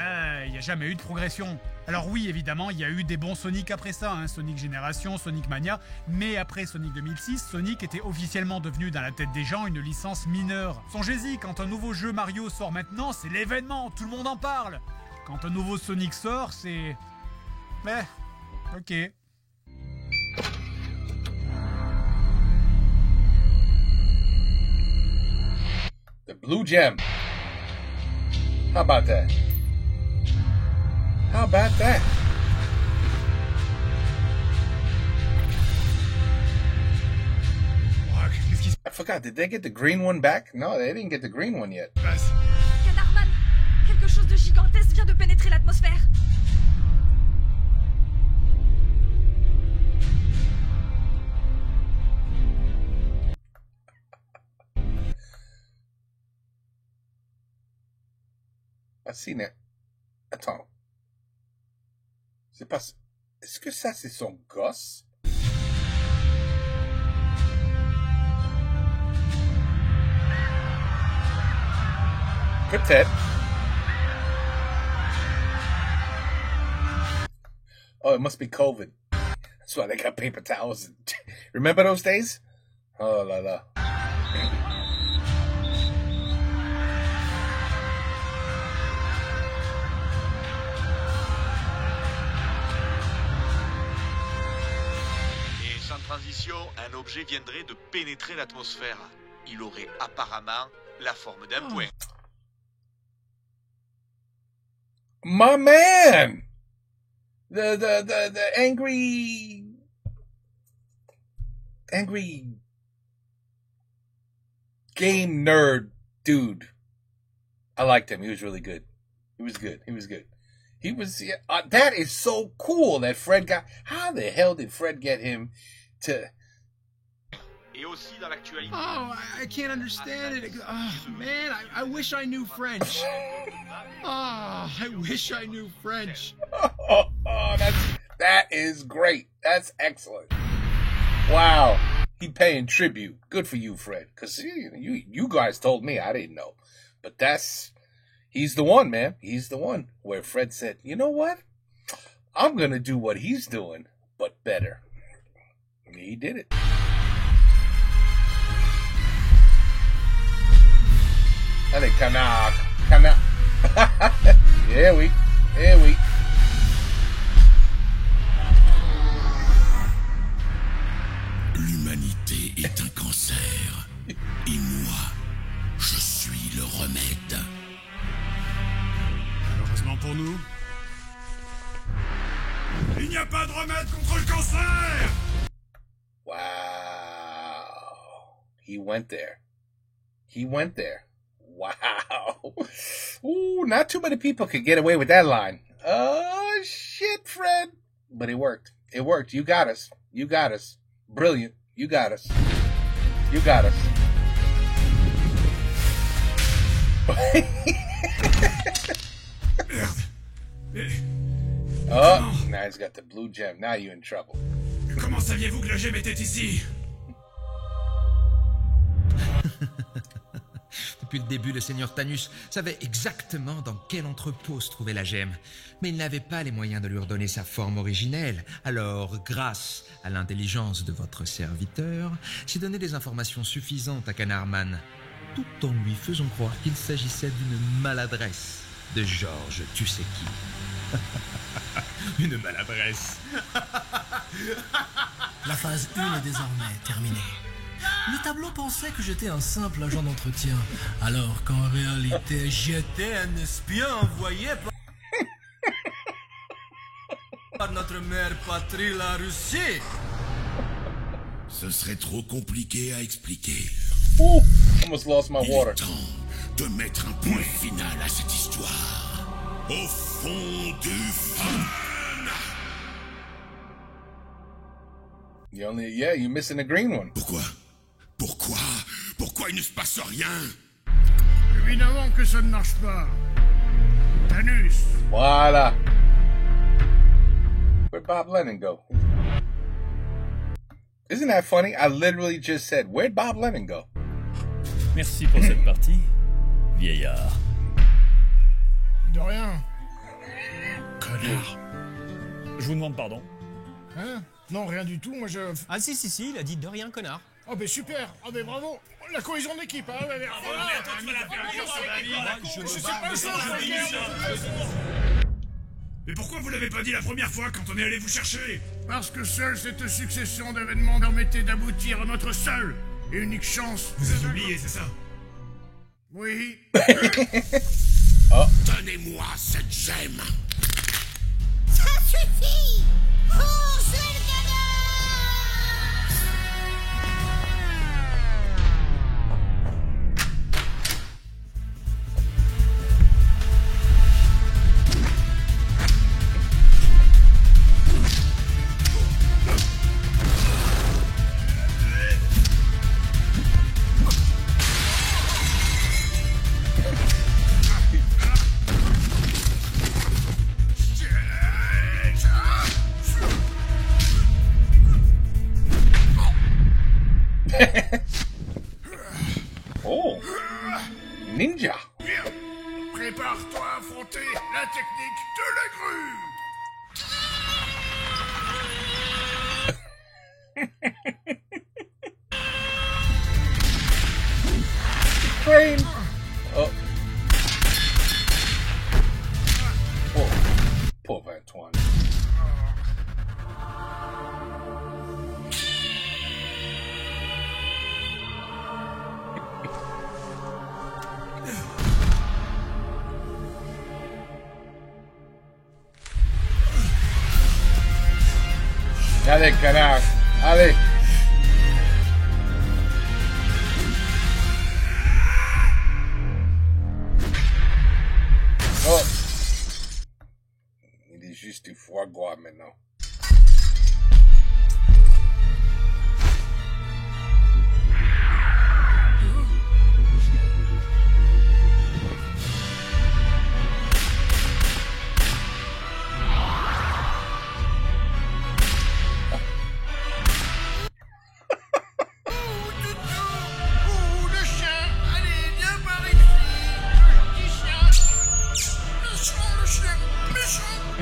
il n'y a jamais eu de progression. Alors oui, évidemment, il y a eu des bons Sonic après ça, hein, Sonic Génération, Sonic Mania, mais après Sonic 2006, Sonic était officiellement devenu dans la tête des gens une licence mineure. Songez-y, quand un nouveau jeu Mario sort maintenant, c'est l'événement, tout le monde en parle. Quand un nouveau Sonic sort, c'est... Ok. The blue gem. How about that? How about that? I forgot, did they get the green one back? No, they didn't get the green one yet. Canardman, quelque chose de gigantesque vient de pénétrer l'atmosphère. Ah si, mais... Attends. C'est pas... Est-ce que ça, c'est son gosse? Peut-être. Oh, it must be COVID. That's why they got paper towels. Remember those days? Oh la la. Et sans transition, un objet viendrait de pénétrer l'atmosphère. Il aurait apparemment la forme d'un point. My man! The angry game nerd dude. I liked him. He was really good. He was good. That is so cool that Fred got... How the hell did Fred get him to... Et aussi dans l'actualité. Oh, I can't understand it. Oh, man, I wish I knew French. Oh, I wish I knew French. Oh, that is great. That's excellent. Wow. He paying tribute. Good for you, Fred. Because you guys told me. I didn't know. But he's the one, man. He's the one where Fred said, you know what? I'm going to do what he's doing, but better. And he did it. Allez, canard. Here we. L'humanité est un cancer. Et moi, je suis le remède. Malheureusement pour nous, il n'y a pas de remède contre le cancer! Wow. He went there. Wow. Ooh, not too many people could get away with that line. Oh, shit, Fred. But it worked. You got us. Brilliant. You got us. Oh, now he's got the blue gem. Now you're in trouble. Comment saviez-vous que la gemme était ici? Depuis le début, le seigneur Thanos savait exactement dans quel entrepôt se trouvait la gemme. Mais il n'avait pas les moyens de lui redonner sa forme originelle. Alors, grâce à l'intelligence de votre serviteur, j'ai donné des informations suffisantes à Canardman, tout en lui faisant croire qu'il s'agissait d'une maladresse de Georges tu sais qui. Une maladresse. La phase 1 est désormais terminée. Le tableau pensait que j'étais un simple agent d'entretien, alors qu'en réalité, j'étais un espion envoyé par notre mère patrie, la Russie. Ce serait trop compliqué à expliquer. Ooh, almost lost my water. Il est temps de mettre un point final à cette histoire. Au fond du fond. You're missing the green one. Pourquoi il ne se passe rien? Évidemment que ça ne marche pas. Thanos. Voilà. Where'd Bob Lennon go? Isn't that funny? I literally just said, where'd Bob Lennon go? Merci pour cette partie, vieillard. De rien. Connard. Je vous demande pardon. Hein? Non, rien du tout, moi je... Ah si, il a dit de rien, connard. Oh ben super, oh ben bravo. La cohésion d'équipe, hein. Mais pourquoi vous l'avez pas dit la première fois quand on est allé vous chercher? Parce que seule cette succession d'événements permettait d'aboutir à notre seule et unique chance. Vous avez oublié, c'est ça? Oui. Oh. Donnez-moi cette gemme. Ça suffit! Fonce le Oh, ninja. Bien. Prépare-toi à affronter la technique de la grue. Train. Oh. Oh. Pauvre Antoine. Allez, connard. Allez. Oh. Il est juste du foie gras maintenant.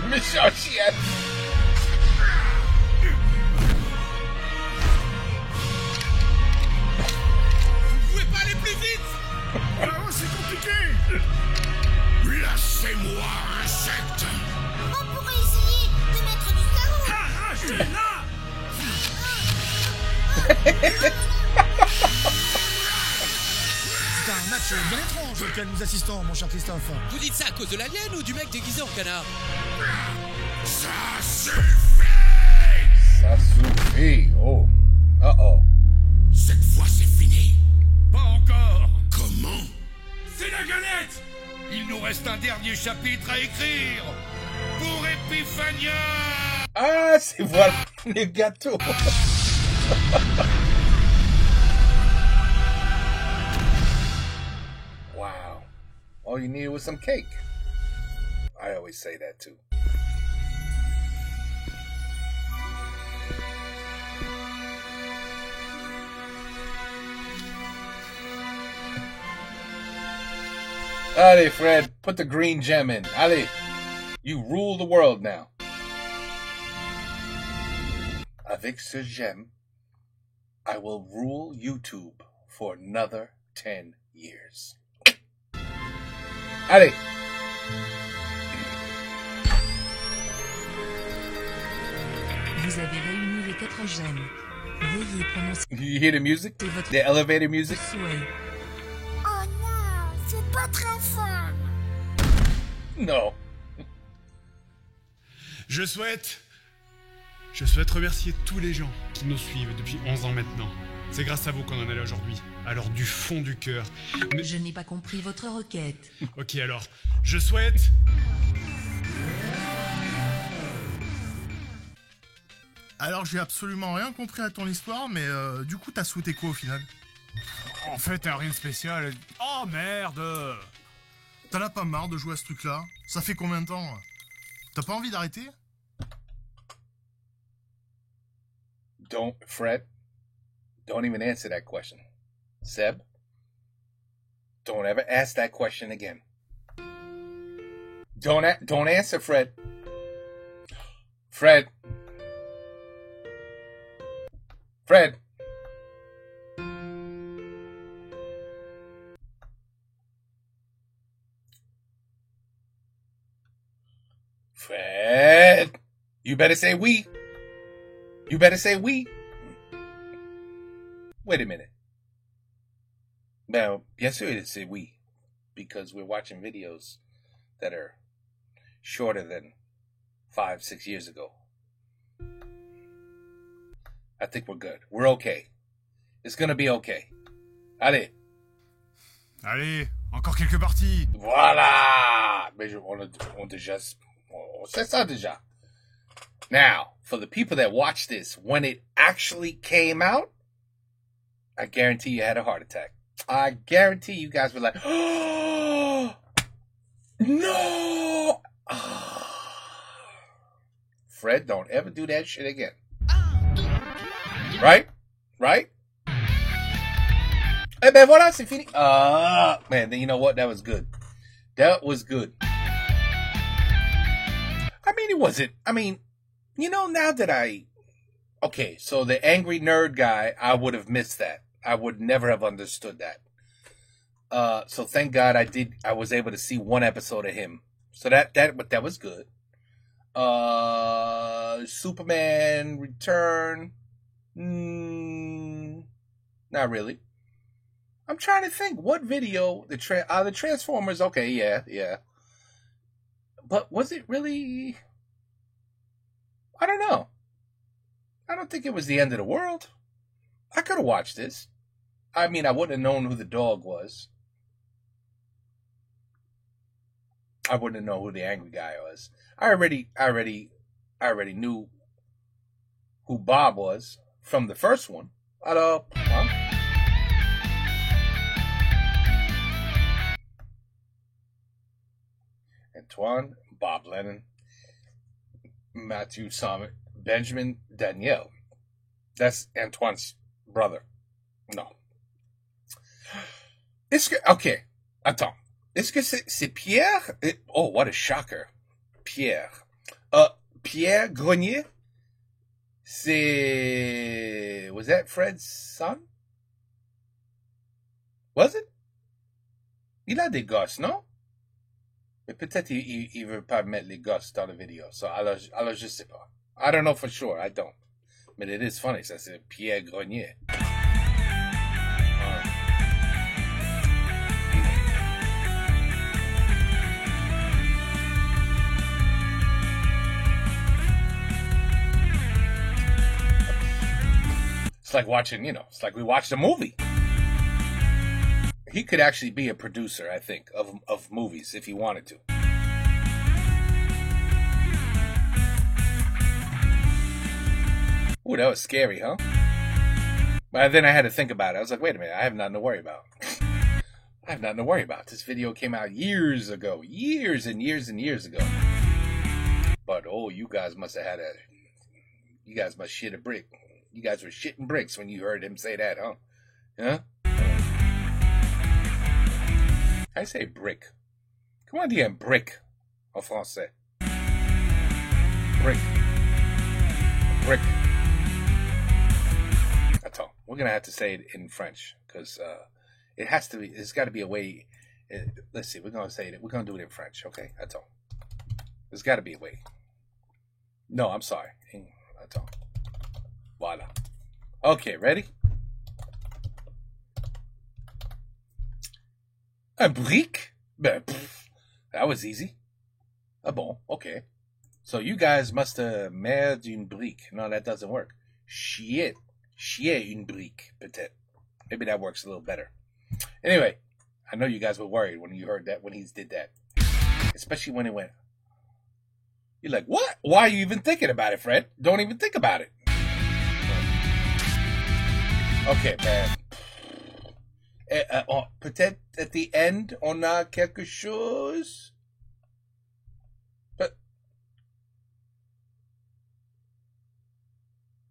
Méchant chien. Vous pouvez pas aller plus vite? Oh, c'est compliqué. Lâchez-moi, insecte. On pourrait essayer de mettre du chaos. Ah, je suis là. C'est un match bien étrange auquel nous assistons, mon cher Christophe. Vous dites ça à cause de l'alien ou du mec déguisé en canard? Ça suffit. Ça suffit. Oh. Uh-oh. Cette fois, c'est fini. Pas encore. Comment? C'est la galette. Il nous reste un dernier chapitre à écrire. Pour Epiphania. Ah, c'est voilà le gâteau. Wow. All you needed was some cake. I always say that too. Allez, Fred, put the green gem in. Allez, you rule the world now. Avec ce gem, I will rule YouTube for another 10 years. Allez. Vous avez réuni les 4 gemmes. Veuillez prononcer. You hear the music? The elevator music? Oh non, c'est pas très fun. No. Je souhaite remercier tous les gens qui nous suivent depuis 11 ans maintenant. C'est grâce à vous qu'on en est là aujourd'hui. Alors du fond du cœur. Mais... Je n'ai pas compris votre requête. Ok alors, je souhaite... Alors j'ai absolument rien compris à ton histoire, mais du coup t'as souhaité quoi au final? En fait, rien de spécial. Oh merde! T'en as pas marre de jouer à ce truc-là? Ça fait combien de temps? T'as pas envie d'arrêter? Don't, Fred. Don't even answer that question. Seb, don't ever ask that question again. Don't answer, Fred. Fred. Fred. Fred. You better say we. You better say we. Wait a minute. Now, bien sûr, c'est we. Because we're watching videos that are shorter than 5-6 years ago. I think we're good. We're okay. It's gonna be okay. Allez. Allez, encore quelques parties. Voilà. Mais on sait ça déjà. Now, for the people that watch this, when it actually came out, I guarantee you had a heart attack. I guarantee you guys were like, oh, no. Fred, don't ever do that shit again. Right? Right? Eh ben voilà, c'est fini. Man, you know what? That was good. That was good. I mean, it wasn't. I mean, you know, now that okay, so the angry nerd guy, I would have missed that. I would never have understood that. So thank God I was able to see one episode of him. So that was good. Superman Return. Not really. I'm trying to think what video the Transformers. Okay, yeah. But was it really? I don't know. I don't think it was the end of the world. I could have watched this. I mean, I wouldn't have known who the dog was. I wouldn't have known who the angry guy was. I already knew who Bob was from the first one. Hello, huh? Antoine, Bob Lennon, Matthew Summit, Benjamin Daniel. That's Antoine's brother. No. Okay, attends. Est-ce que c'est Pierre? Oh, what a shocker. Pierre. Pierre Grenier? Was that Fred's son? Was it? Il a des gosses, non? Mais peut-être il veut pas mettre les gosses dans la vidéo. So, alors je sais pas. I don't know for sure. I don't. But it is funny. Ça, c'est Pierre Grenier. It's like watching, it's like we watched a movie. He could actually be a producer, I think, of movies if he wanted to. Ooh, that was scary, huh? But then I had to think about it. I was like, wait a minute, I have nothing to worry about. I have nothing to worry about. This video came out years ago. Years and years and years ago. But, you guys must have you guys must shit a brick. You guys were shitting bricks when you heard him say that, huh? Huh? I say brick. Comment dire un brick en français? Brick. Brick. Attends, we're gonna have to say it in French because it has to be. There's got to be a way. Let's see. We're gonna say it. We're gonna do it in French. Okay, attends. There's got to be a way. No, I'm sorry. Attends. Voila. Okay, ready? Un brick? Ben, that was easy. Ah bon, okay. So you guys must have merde une brique. No, that doesn't work. Chier une brique, peut-être. Maybe that works a little better. Anyway, I know you guys were worried when you heard that, when he did that. Especially when it went. You're like, what? Why are you even thinking about it, Fred? Don't even think about it. Okay, man. Peut-être at the end, on a quelque chose. But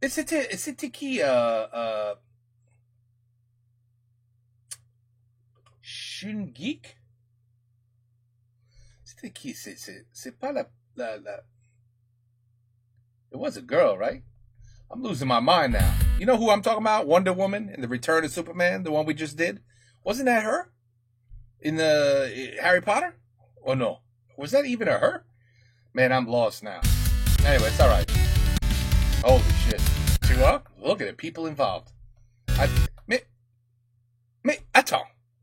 c'était qui? Shungeek? C'était qui? C'est pas la. It was a girl, right? I'm losing my mind now. You know who I'm talking about? Wonder Woman in The Return of Superman, the one we just did? Wasn't that her? In the Harry Potter? Or no? Was that even a her? Man, I'm lost now. Anyway, it's alright. Holy shit. Tu vois? Look at it. People involved. Attends.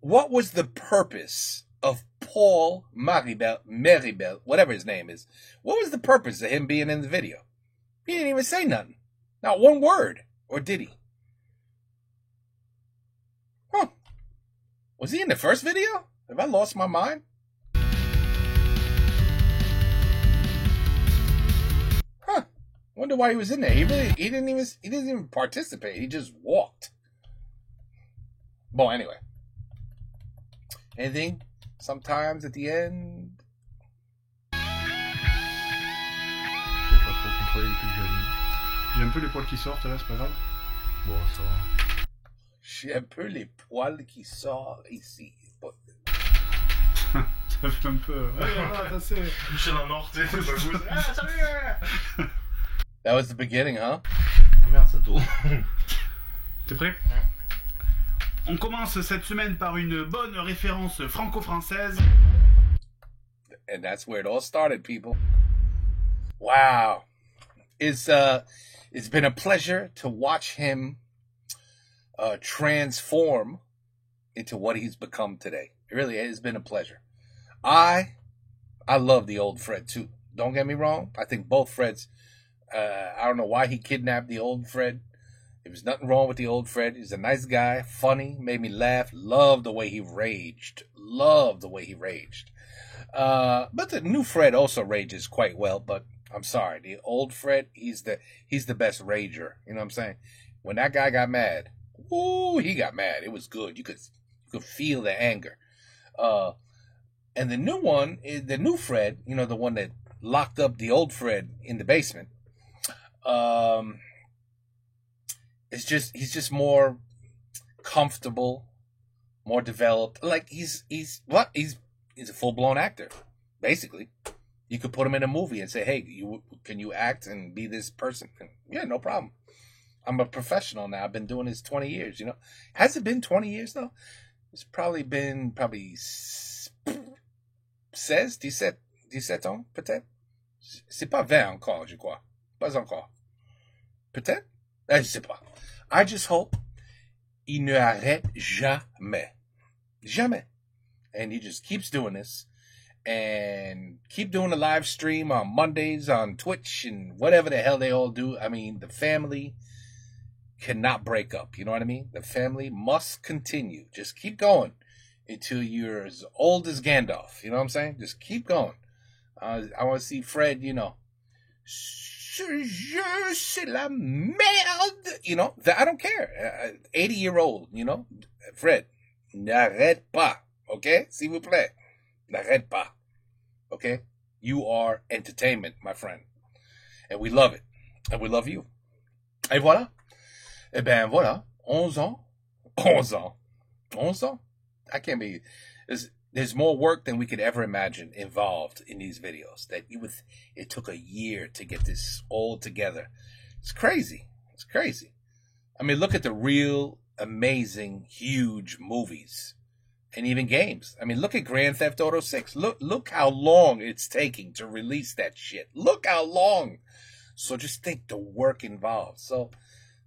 What was the purpose of Paul Meribel, whatever his name is? What was the purpose of him being in the video? He didn't even say nothing. Not one word. Or did he? Huh. Was he in the first video? Have I lost my mind? Huh. Wonder why he was in there. He didn't even participate. He just walked. Well, anyway. Anything? Sometimes at the end. J'ai pas trop contrôlé depuis que j'ai vu. J'ai un peu les poils qui sortent là, c'est pas grave. Bon, ça va. J'ai un peu les poils qui sortent ici. Ça fait un peu. Ça c'est. Michel Amor, tu sais, c'est pas vous. Ah, salut! That was the beginning, huh? Ah merde, ça tourne. T'es prêt? On commence cette semaine par une bonne référence franco-française. And that's where it all started, people. Wow. It's been a pleasure to watch him transform into what he's become today. It really has been a pleasure. I love the old Fred too. Don't get me wrong. I think both Freds, I don't know why he kidnapped the old Fred. There was nothing wrong with the old Fred. He's a nice guy, funny, made me laugh. Loved the way he raged. But the new Fred also rages quite well. But I'm sorry, the old Fred, he's the best rager. You know what I'm saying? When that guy got mad, ooh, he got mad. It was good. You could feel the anger. And the new one, the new Fred, you know, the one that locked up the old Fred in the basement. He's just more comfortable, more developed. Like he's a full-blown actor, basically. You could put him in a movie and say, "Hey, can you act and be this person?" And, yeah, no problem. I'm a professional now. I've been doing this 20 years. You know, has it been 20 years though? It's probably been 17 ans, peut-être. C'est pas 20 encore, je crois. Pas encore. Peut-être. Je sais pas. I just hope il ne arrête jamais. Jamais. And he just keeps doing this. And keep doing the live stream on Mondays on Twitch and whatever the hell they all do. I mean, the family cannot break up. You know what I mean? The family must continue. Just keep going until you're as old as Gandalf. You know what I'm saying? Just keep going. I want to see Fred, you know. C'est la merde. You know, I don't care. 80-year-old, you know. Fred, n'arrête pas. Okay? S'il vous plaît. N'arrête pas. Okay? You are entertainment, my friend. And we love it. And we love you. Et voilà. Eh ben, voilà. 11 ans. 11 ans. 11 ans. I can't be... There's more work than we could ever imagine involved in these videos. It took a year to get this all together. It's crazy. It's crazy. I mean, look at the real amazing, huge movies and even games. I mean, look at Grand Theft Auto 6. Look how long it's taking to release that shit. Look how long. So just think the work involved. So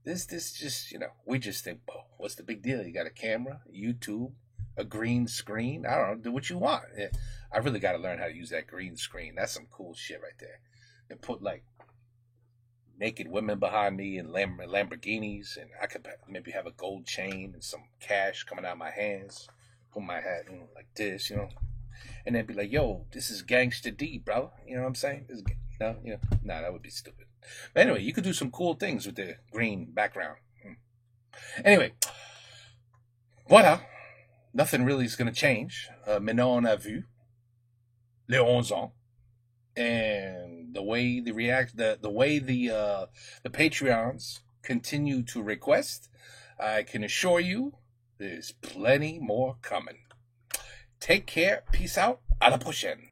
this just, you know, we just think, oh, what's the big deal? You got a camera, YouTube, a green screen. I don't know. Do what you want. I really got to learn how to use that green screen. That's some cool shit right there. And put like naked women behind me and Lamborghinis, and I could maybe have a gold chain and some cash coming out of my hands. Put my hat in like this, you know, and then be like, "Yo, this is Gangsta D, bro." You know what I'm saying? No, that would be stupid. But anyway, you could do some cool things with the green background. Anyway, voilà. Nothing really is going to change. Maintenant, on a vu les 11 ans, and the way the Patreons continue to request, I can assure you there's plenty more coming. Take care. Peace out. À la prochaine.